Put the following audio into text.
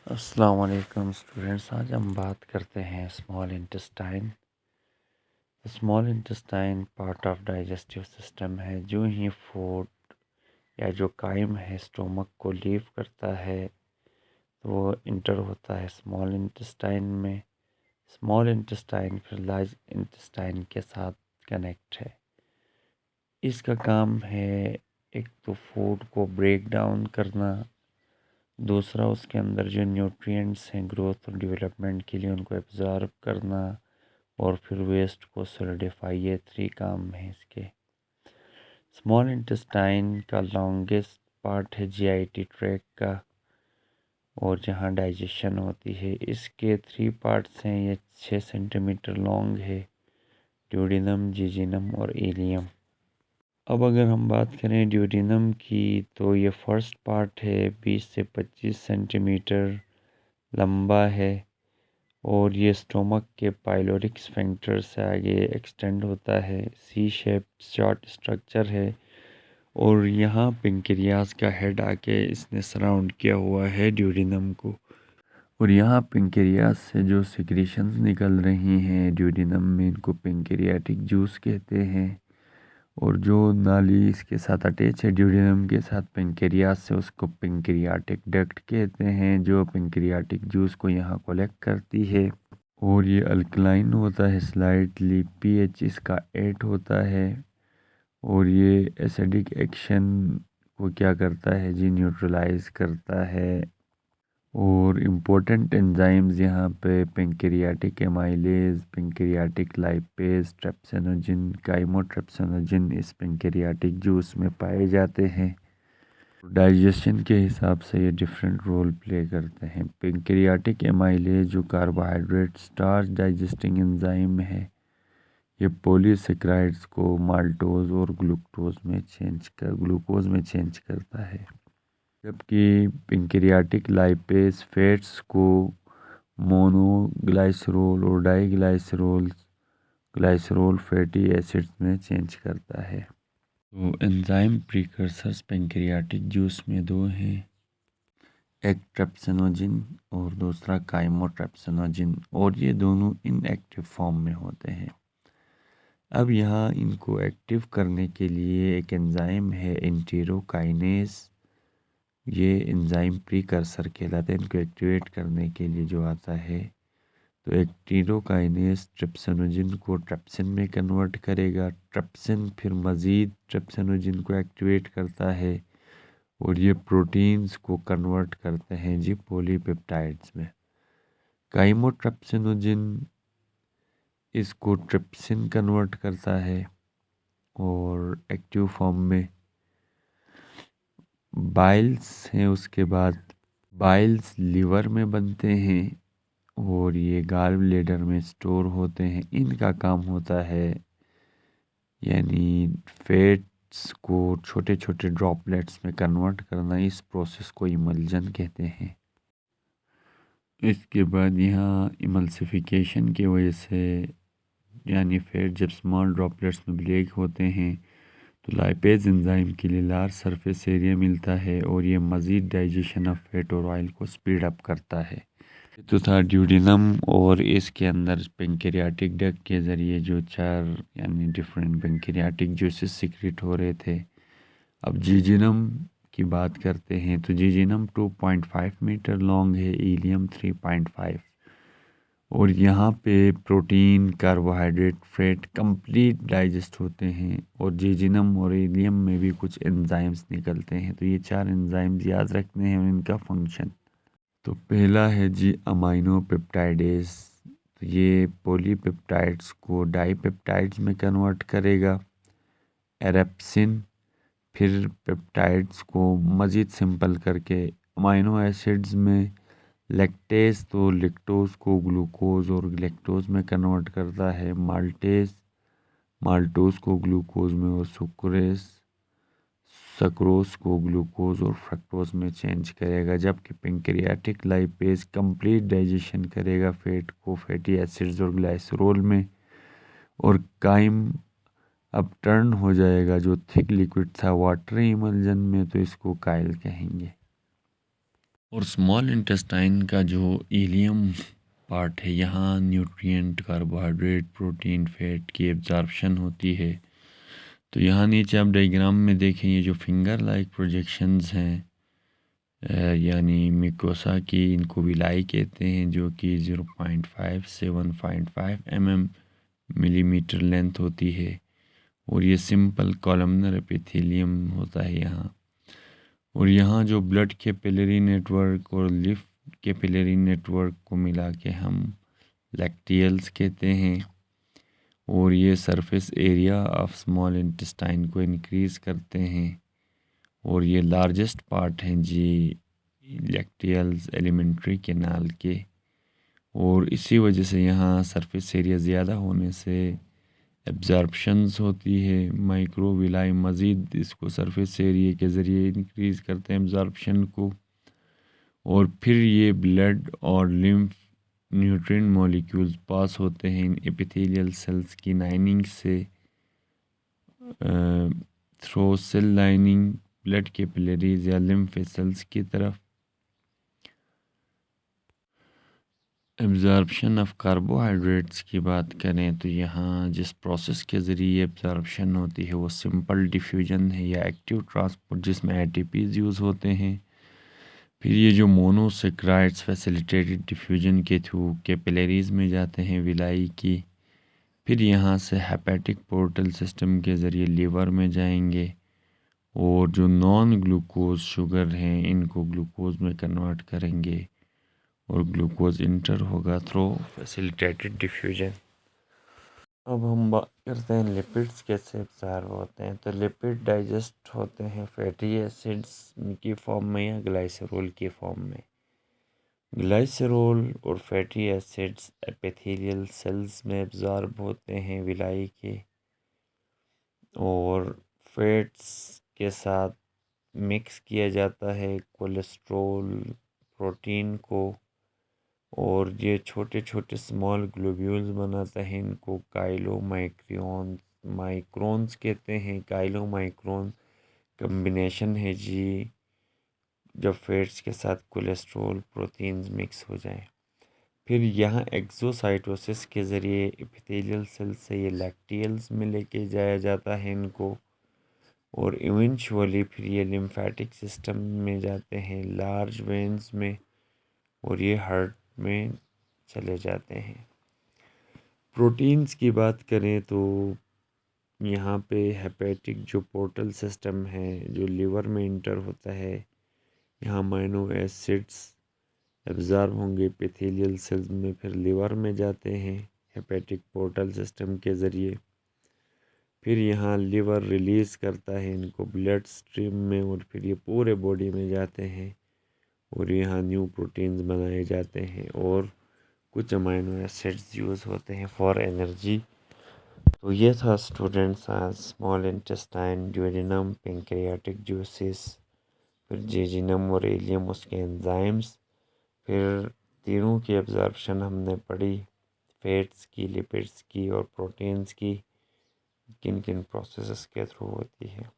अस्सलाम वालेकुम स्टूडेंट्स। आज हम बात करते हैं small intestine. Small intestine part of digestive system है। जो ही फूड या जो काइम है स्टोमक को लीव करता है तो वो इंटर होता है स्मॉल इंटेस्टाइन में। स्मॉल इंटेस्टाइन फिर लार्ज इंटेस्टाइन के साथ कनेक्ट है। इसका काम है एक तो फूड को ब्रेक डाउन करना, दूसरा उसके अंदर जो न्यूट्रिएंट्स हैं ग्रोथ और डेवलपमेंट के लिए उनको एब्जॉर्ब करना, और फिर वेस्ट को सॉलिडिफाई। ये 3 काम हैं इसके। स्मॉल इंटेस्टाइन का लॉन्गेस्ट पार्ट है जीआईटी ट्रैक्ट का, और जहाँ डाइजेशन होती है। इसके 3 पार्ट्स हैं। ये 6 सेंटीमीटर लॉन्ग है, ड्यूडेनम, जीजीनम और इलियम। अब अगर हम बात करें ड्यूडेनम की तो ये फर्स्ट पार्ट है, 20 से 25 सेंटीमीटर लंबा है, और ये स्टोमक के पाइलोरिक स्फिंक्टर से आगे एक्सटेंड होता है। सी शेप शॉर्ट स्ट्रक्चर है, और यहाँ पेंक्रियाज का हेड आके इसने सराउंड किया हुआ है ड्यूडेनम को। और यहाँ पेंक्रियाज से जो सिक्रीशंस निकल रही हैं ड्यूडेनम में, इनको पेंक्रियाटिक जूस कहते हैं। और जो नाली इसके साथ अटैच है ड्यूडेनम के साथ पेंक्रियाज से, उसको पेंक्रियाटिक डक्ट कहते हैं, जो पेंक्रियाटिक जूस को यहाँ कलेक्ट करती है। और ये अल्कलाइन होता है स्लाइटली, पीएच इसका 8 होता है। और ये एसिडिक एक्शन को क्या करता है जी, न्यूट्रलाइज करता है। और इम्पोर्टेंट एंजाइम्स यहाँ पे पेंक्रियाटिक एमाइलेज, पेंक्रियाटिक लाइपेज, ट्रेप्सिनोजिन, काइमोट्रेप्सिनोजिन इस पेंक्रियाटिक जूस में पाए जाते हैं। डाइजेशन के हिसाब से ये डिफरेंट रोल प्ले करते हैं। पेंक्रियाटिक एमाइलेज जो कार्बोहाइड्रेट स्टार्च डाइजेस्टिंग एंजाइम है, ये पॉलीसेक्राइड्स को माल्टोज और ग्लूकोज में चेंज करता है। जबकि पेंक्रियाटिक लाइपेज फैट्स को मोनोग्लाइसरोल और ग्लाइसरोल फैटी एसिड्स में चेंज करता है। तो एंजाइम प्रीकर्सर्स पेंक्रियाटिक जूस में 2 हैं, एक ट्रेप्सिनोजिन और दूसरा काइमोट्रेप्सिनोजिन, और ये दोनों इनएक्टिव फॉर्म में होते हैं। अब यहाँ इनको एक्टिव करने के लिए एक एंजाइम है एंटेरोकाइनेज। ये एंजाइम प्रीकर्सर कहलाता है। इनको एक्टिवेट करने के लिए जो आता है, तो एंटेरोकाइनेज ट्रिप्सिनोजिन को ट्रिप्सिन में कन्वर्ट करेगा। ट्रिप्सिन फिर मज़ीद ट्रिप्सिनोजिन को एक्टिवेट करता है, और ये प्रोटीन्स को कन्वर्ट करते हैं जी पॉलीपेप्टाइड्स में। काइमोट्रिप्सिनोजिन इसको ट्रिप्सिन कन्वर्ट करता है, और एक्टिव फॉर्म में बाइल्स हैं। उसके बाद बाइल्स लिवर में बनते हैं, और ये गाल ब्लेडर में स्टोर होते हैं। इनका काम होता है यानी फैट्स को छोटे छोटे ड्रॉपलेट्स में कन्वर्ट करना। इस प्रोसेस को इमल्जन कहते हैं। इसके बाद यहाँ इमल्सिफिकेशन की वजह से, यानी फैट जब स्मॉल ड्रॉपलेट्स में ब्रेक होते हैं तो लाइपेज एंजाइम के लिए लार्ज सरफेस एरिया मिलता है, और ये मज़ीद डाइजेशन ऑफ फैट और ऑयल को स्पीड अप करता है। तो था ड्यूडेनम, और इसके अंदर पेंक्रियाटिक डक्ट के ज़रिए जो 4 यानी डिफरेंट पेंक्रियाटिक जूसेस सिक्रेट हो रहे थे। अब जीजीनम की बात करते हैं, तो जीजीनम 2.5 मीटर लॉन्ग है, इलियम 3.5। और यहाँ पे protein, carbohydrate, fat complete digest होते हैं, और जीजीनम और इलियम में भी कुछ एंजाइम्स निकलते हैं। तो ये 4 एंजाइम्स याद रखने हैं और इनका फंक्शन। तो पहला है जी अमाइनो पेप्टाइडेज। तो ये पॉलीपेप्टाइड्स को डाईपेप्टाइड्स में कन्वर्ट करेगा। एरेप्सिन फिर पेप्टाइड्स को मज़ीद सिंपल करके अमाइनो एसिड्स में। लैक्टेज तो लेक्टोज को ग्लूकोज और लैक्टोज में कन्वर्ट करता है। माल्टेज माल्टोज को ग्लूकोज में, और सक्रोज को ग्लूकोज और फ्रक्टोज में चेंज करेगा। जबकि पेंक्रियाटिक लाइपेज कंप्लीट डाइजेशन करेगा फैट को फैटी एसिड्स और ग्लाइसरोल में, और काइम अब टर्न हो जाएगा जो थिक लिक्विड था वाटर इमल्जन में, तो इसको काइल कहेंगे। और स्मॉल इंटेस्टाइन का जो इलियम पार्ट है, यहाँ न्यूट्रिएंट, कार्बोहाइड्रेट, प्रोटीन, फैट की एब्जॉर्प्शन होती है। तो यहाँ नीचे आप डायग्राम में देखें, ये जो फिंगर लाइक प्रोजेक्शंस हैं, यानी मिकोसा की, इनको विलाई कहते हैं, जो कि 0.5 से 1.5 मिलीमीटर लेंथ होती है। और ये सिंपल कॉलमनर एपिथेलियम होता है यहाँ। और यहाँ जो ब्लड कैपिलरी नेटवर्क और लिम्फ कैपिलरी नेटवर्क को मिला के हम लैक्टियल्स कहते हैं। और ये surface area of small intestine को इंक्रीज़ करते हैं। और ये लार्जेस्ट पार्ट हैं जी लैक्टियल्स एलिमेंट्री कैनाल के। और इसी वजह से यहाँ सरफेस एरिया ज़्यादा होने से एब्जॉर्प्शंस होती है। माइक्रोविलाई मज़ीद इसको सरफेस एरिया के ज़रिए इंक्रीज़ करते हैं एब्जॉर्प्शन को। और फिर ये ब्लड और लिम्फ न्यूट्रिएंट मॉलिक्यूल्स पास होते हैं इन एपिथेलियल सेल्स की लाइनिंग से through cell lining blood capillaries या लिम्फ वेसल्स की तरफ। एब्जॉर्प्शन ऑफ कार्बोहाइड्रेट्स की बात करें तो यहाँ जिस प्रोसेस के ज़रिए एब्जॉर्प्शन होती है वो सिंपल डिफ्यूजन है या एक्टिव ट्रांसपोर्ट, जिसमें एटीपीज यूज़ होते हैं। फिर ये जो मोनोसेक्राइड्स फैसिलिटेटेड डिफ्यूजन के थ्रू कैपिलरीज में जाते हैं विलाई की। फिर यहाँ से हेपेटिक पोर्टल सिस्टम के ज़रिए लीवर में जाएंगे। और जो नॉन ग्लूकोज शुगर हैं इनको ग्लूकोज में कन्वर्ट करेंगे और ग्लूकोज इंटर होगा थ्रू फैसिलिटेटेड डिफ्यूजन। अब हम बात करते हैं लिपिड्स कैसे एब्जॉर्ब होते हैं। तो लिपिड डाइजेस्ट होते हैं फैटी एसिड्स की फॉर्म में या ग्लाइसरोल की फॉर्म में। ग्लाइसरोल और फैटी एसिड्स एपिथेलियल सेल्स में एब्जॉर्ब होते हैं विलाई के, और फैट्स के साथ मिक्स किया जाता है कोलेस्ट्रॉल प्रोटीन को। और ये छोटे छोटे स्मॉल ग्लोब्यूल्स बनाता है, इनको माइक्रोन्स कहते हैं। काइलोमाइक्रोन कम्बिनेशन है जी, जब फैट्स के साथ कोलेस्ट्रॉल प्रोटीन्स मिक्स हो जाए। फिर यहाँ एक्सोसाइटोसिस के ज़रिए एपिथेलियल सेल से ये लैक्टियल्स में लेके जाया जाता है इनको। और इवेंचुअली फिर ये लिम्फेटिक सिस्टम में जाते हैं लार्ज वेन्स में, और ये हार्ट में चले जाते हैं। प्रोटीन्स की बात करें तो यहाँ पे हेपेटिक जो पोर्टल सिस्टम है जो लिवर में इंटर होता है, यहाँ अमीनो एसिड्स एब्जॉर्ब होंगे एपिथेलियल सेल्स में, फिर लिवर में जाते हैं हेपेटिक पोर्टल सिस्टम के ज़रिए। फिर यहाँ लिवर रिलीज़ करता है इनको ब्लड स्ट्रीम में, और फिर ये पूरे बॉडी में जाते हैं और यहाँ न्यू प्रोटीन्स बनाए जाते हैं। और कुछ अमीनो एसिड्स यूज़ होते हैं फॉर एनर्जी। तो ये था स्टूडेंट्स आज small intestine, duodenum, pancreatic juices, फिर जेजिनम और इलियम उसके एंजाइम्स। फिर तीनों की एब्जॉर्प्शन हमने पढ़ी, फैट्स की, लिपिड्स की और प्रोटीन्स की, किन किन प्रोसेसेस के थ्रू होती है।